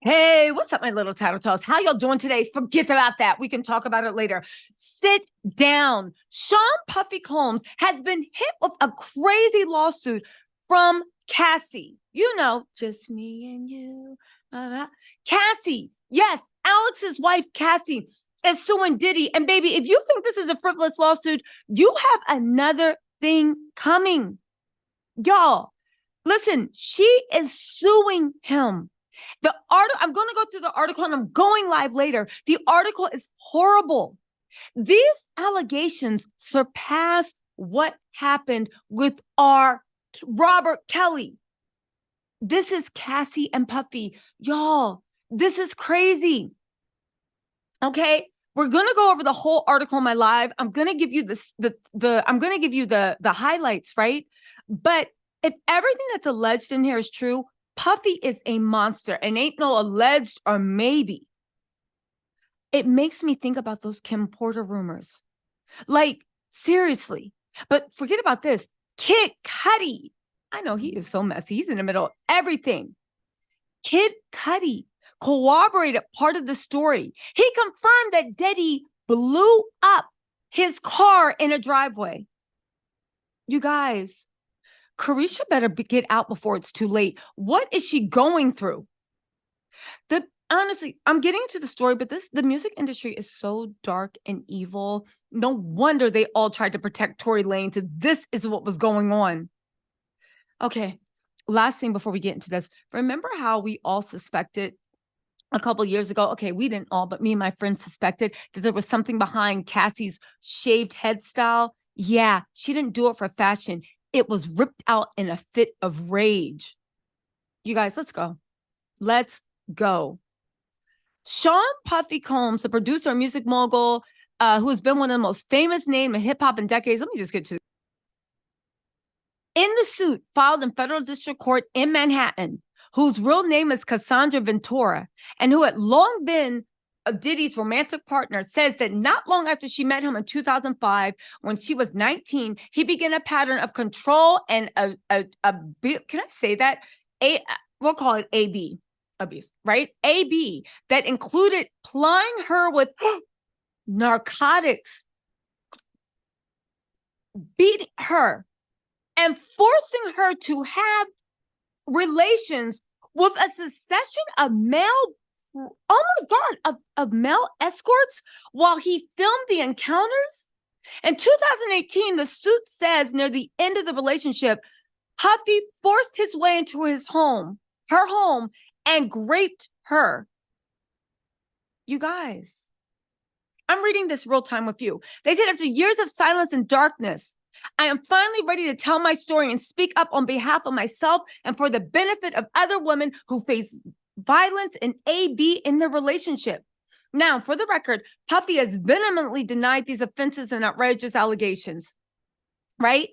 Hey, what's up, my little tattletales? How y'all doing today? Forget about that. We can talk about it later. Sit down. Sean Puffy Combs has been hit with a crazy lawsuit from Cassie. You know, just me and you. Cassie. Yes, Alex's wife, Cassie, is suing Diddy. And baby, if you think this is a frivolous lawsuit, you have another thing coming. Y'all, listen, she is suing him. The article, I'm going to go through the article and I'm going live later. The article is horrible. These allegations surpass what happened with our Robert Kelly. This is Cassie and Puffy. Y'all, this is crazy. Okay, we're going to go over the whole article in my live. I'm going to give you the highlights, right? But if everything that's alleged in here is true, Puffy is a monster and ain't no alleged or maybe. It makes me think about those Kim Porter rumors. Like, seriously. But forget about this. Kid Cudi. I know he is so messy. He's in the middle of everything. Kid Cudi corroborated part of the story. He confirmed that Diddy blew up his car in a driveway. You guys, Carisha better get out before it's too late. What is she going through? Honestly, I'm getting into the story, but the music industry is so dark and evil. No wonder they all tried to protect Tory Lanez. So this is what was going on. Okay, last thing before we get into this. Remember how we all suspected a couple years ago? Okay, we didn't all, but me and my friends suspected that there was something behind Cassie's shaved head style. Yeah, she didn't do it for fashion. It was ripped out in a fit of rage. You guys, let's go. Let's go. Sean Puffy Combs, the producer and music mogul, who's been one of the most famous names in hip hop in decades. Let me just get to it. In the suit filed in federal district court in Manhattan, whose real name is Cassandra Ventura, and who had long been Diddy's romantic partner, says that not long after she met him in 2005, when she was 19, he began a pattern of control and can I say that? We'll call it AB abuse, right? AB that included plying her with narcotics, beating her, and forcing her to have relations with a succession of of male escorts while he filmed the encounters. In 2018, the suit says near the end of the relationship, Puffy forced his way into her home, and raped her. You guys, I'm reading this real time with you. They said, after years of silence and darkness, I am finally ready to tell my story and speak up on behalf of myself and for the benefit of other women who face violence and AB in their relationship. Now, for the record, Puffy has vehemently denied these offenses and outrageous allegations, right?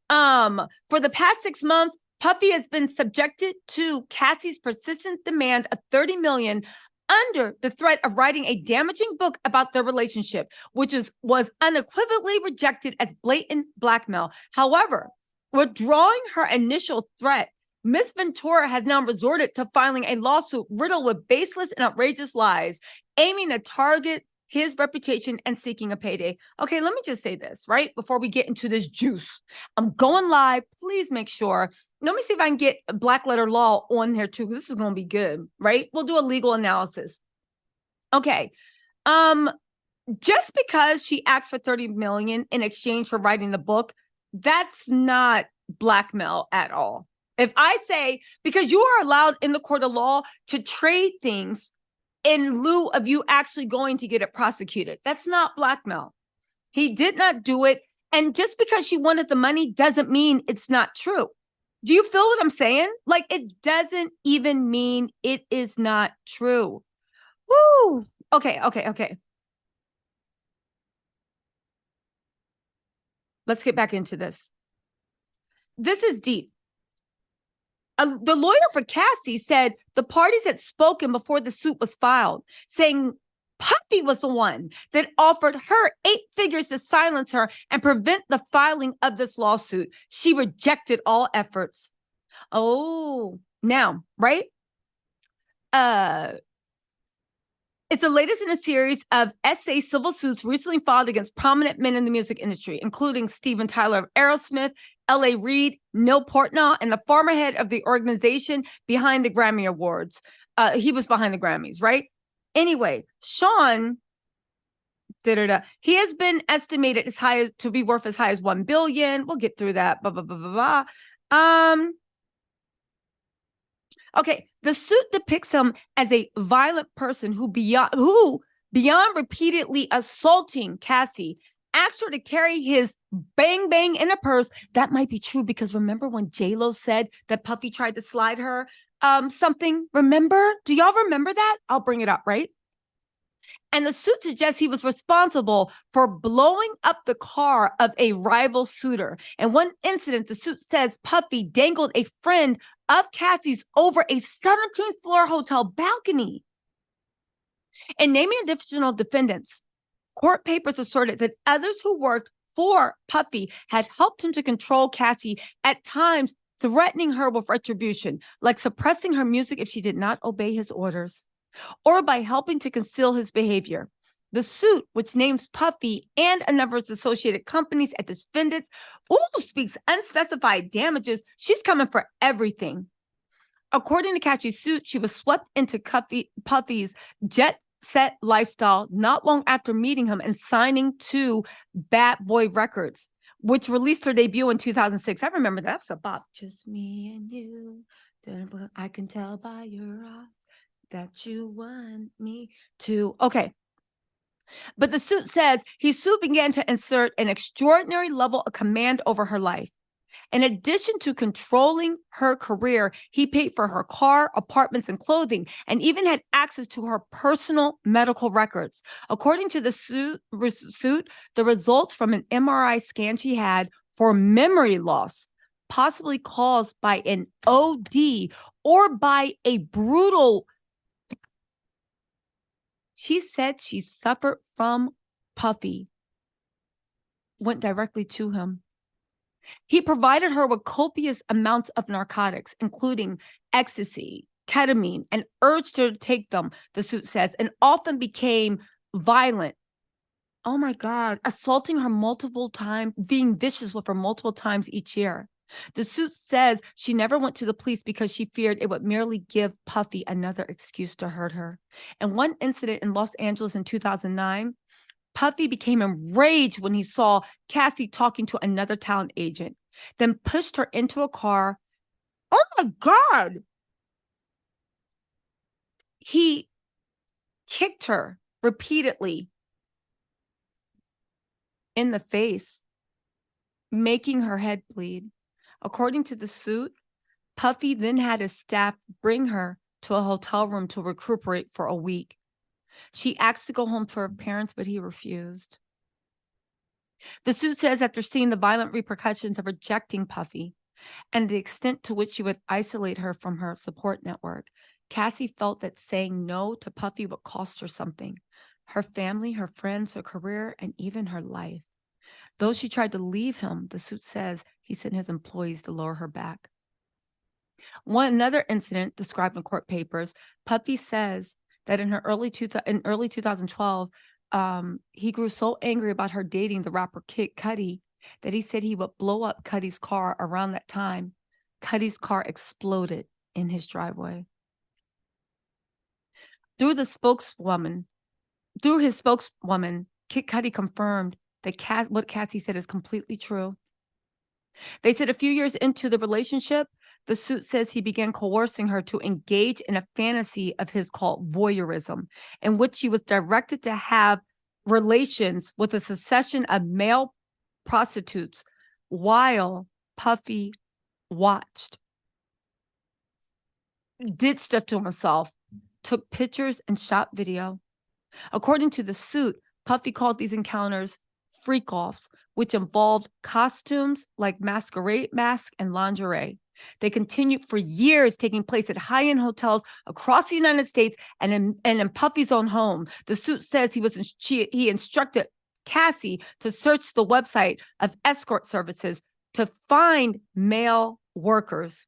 For the past 6 months, Puffy has been subjected to Cassie's persistent demand of $30 million under the threat of writing a damaging book about their relationship, which was unequivocally rejected as blatant blackmail. However, withdrawing her initial threat, Miss Ventura has now resorted to filing a lawsuit riddled with baseless and outrageous lies, aiming to target his reputation and seeking a payday. Okay, let me just say this, right? Before we get into this juice, I'm going live. Please make sure. Let me see if I can get Black Letter Law on here too. This is going to be good, right? We'll do a legal analysis. Okay. Just because she asked for $30 million in exchange for writing the book, that's not blackmail at all. If I say, because you are allowed in the court of law to trade things in lieu of you actually going to get it prosecuted. That's not blackmail. He did not do it. And just because she wanted the money doesn't mean it's not true. Do you feel what I'm saying? Like, it doesn't even mean it is not true. Woo. Okay. Let's get back into this. This is deep. The lawyer for Cassie said the parties had spoken before the suit was filed, saying Puffy was the one that offered her 8 figures to silence her and prevent the filing of this lawsuit. She rejected all efforts. Oh, now, right? It's the latest in a series of SA civil suits recently filed against prominent men in the music industry, including Steven Tyler of Aerosmith, L.A. Reid, Neil Portnoy, and the former head of the organization behind the Grammy Awards. He was behind the Grammys, right? Anyway, Sean, he has been estimated to be worth as high as $1 billion. We'll get through that. Blah, blah, blah, blah, blah. Okay, the suit depicts him as a violent person who beyond repeatedly assaulting Cassie, asked her to carry his bang bang in a purse. That might be true because remember when J-Lo said that Puffy tried to slide her something? Remember? Do y'all remember that? I'll bring it up, right? And the suit suggests he was responsible for blowing up the car of a rival suitor. In one incident, the suit says Puffy dangled a friend of Cassie's over a 17th floor hotel balcony. In naming additional defendants, court papers asserted that others who worked for Puffy had helped him to control Cassie, at times threatening her with retribution, like suppressing her music if she did not obey his orders, or by helping to conceal his behavior. The suit, which names Puffy and a number of its associated companies as defendants, speaks unspecified damages. She's coming for everything. According to Cassie's suit, she was swept into Puffy's jet-set lifestyle not long after meeting him and signing to Bad Boy Records, which released her debut in 2006. I remember that. That's a bop. Just me and you. I can tell by your eyes that you want me to. Okay. But the suit says his suit began to insert an extraordinary level of command over her life. In addition to controlling her career, he paid for her car, apartments, and clothing, and even had access to her personal medical records. According to the suit, the results from an MRI scan she had for memory loss, possibly caused by an OD or by a brutal. She said she suffered from Puffy, went directly to him. He provided her with copious amounts of narcotics, including ecstasy, ketamine, and urged her to take them, the suit says, and often became violent. Oh my God, assaulting her multiple times, being vicious with her multiple times each year. The suit says she never went to the police because she feared it would merely give Puffy another excuse to hurt her. In one incident in Los Angeles in 2009, Puffy became enraged when he saw Cassie talking to another talent agent, then pushed her into a car. Oh my God. He kicked her repeatedly in the face, making her head bleed. According to the suit, Puffy then had his staff bring her to a hotel room to recuperate for a week. She asked to go home to her parents, but he refused. The suit says after seeing the violent repercussions of rejecting Puffy and the extent to which she would isolate her from her support network, Cassie felt that saying no to Puffy would cost her something: her family, her friends, her career, and even her life. Though she tried to leave him, the suit says he sent his employees to lure her back. Another incident described in court papers, Puffy says that in early 2012, he grew so angry about her dating the rapper Kid Cudi that he said he would blow up Cudi's car around that time. Cudi's car exploded in his driveway. Through his spokeswoman, Kid Cudi confirmed that what Cassie said is completely true. They said a few years into the relationship, the suit says he began coercing her to engage in a fantasy of his called voyeurism, in which she was directed to have relations with a succession of male prostitutes while Puffy watched. Did stuff to himself, took pictures and shot video. According to the suit, Puffy called these encounters freak-offs, which involved costumes like masquerade mask and lingerie. They continued for years, taking place at high-end hotels across the United States and in Puffy's own home. The suit says he instructed Cassie to search the website of escort services to find male workers.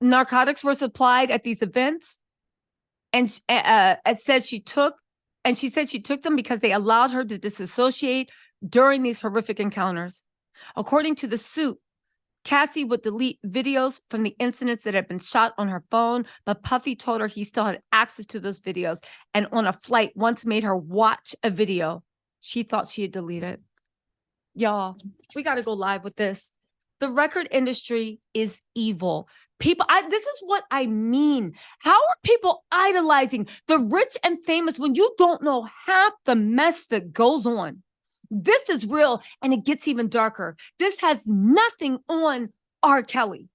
Narcotics were supplied at these events. And it says she said she took them because they allowed her to disassociate during these horrific encounters. According to the suit, Cassie would delete videos from the incidents that had been shot on her phone, but Puffy told her he still had access to those videos, and on a flight once made her watch a video she thought she had deleted. Y'all, we got to go live with this. The record industry is evil. People, this is what I mean. How are people idolizing the rich and famous when you don't know half the mess that goes on? This is real, and it gets even darker. This has nothing on R. Kelly.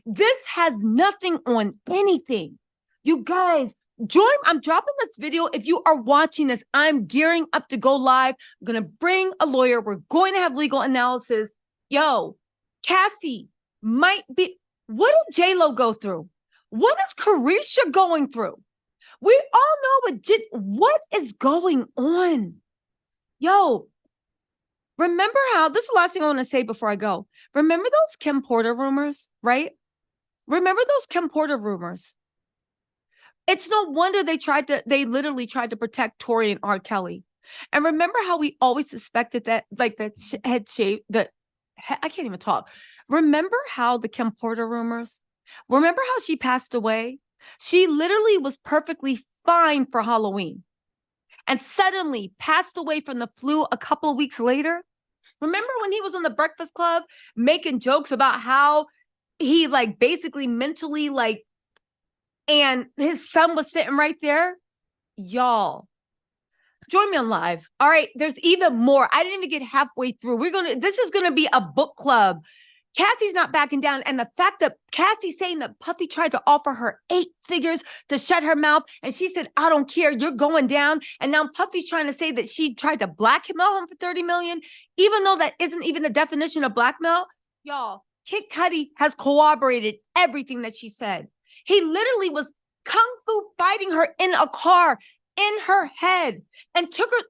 This has nothing on anything. You guys, join. I'm dropping this video. If you are watching this, I'm gearing up to go live. I'm going to bring a lawyer. We're going to have legal analysis. Yo, Cassie might be. What did J-Lo go through? What is Coercion going through? We all know what is going on. Yo, remember how, this is the last thing I want to say before I go. Remember those Kim Porter rumors, right? Remember those Kim Porter rumors? It's no wonder they literally tried to protect Tory and R. Kelly. And remember how we always suspected that, like, I can't even talk. Remember how the Kim Porter rumors? Remember how she passed away? She literally was perfectly fine for Halloween and suddenly passed away from the flu a couple of weeks later. Remember when he was on the Breakfast Club making jokes about how he, like, basically mentally, like, and his son was sitting right there? Y'all, join me on live. All right, there's even more. I didn't even get halfway through. This is gonna be a book club. Cassie's not backing down. And the fact that Cassie's saying that Puffy tried to offer her 8 figures to shut her mouth, and she said, I don't care, you're going down. And now Puffy's trying to say that she tried to blackmail him for $30 million, even though that isn't even the definition of blackmail. Y'all, Kid Cudi has corroborated everything that she said. He literally was kung fu fighting her in a car, in her head, and took her.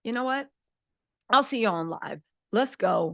You know what? I'll see you on live. Let's go.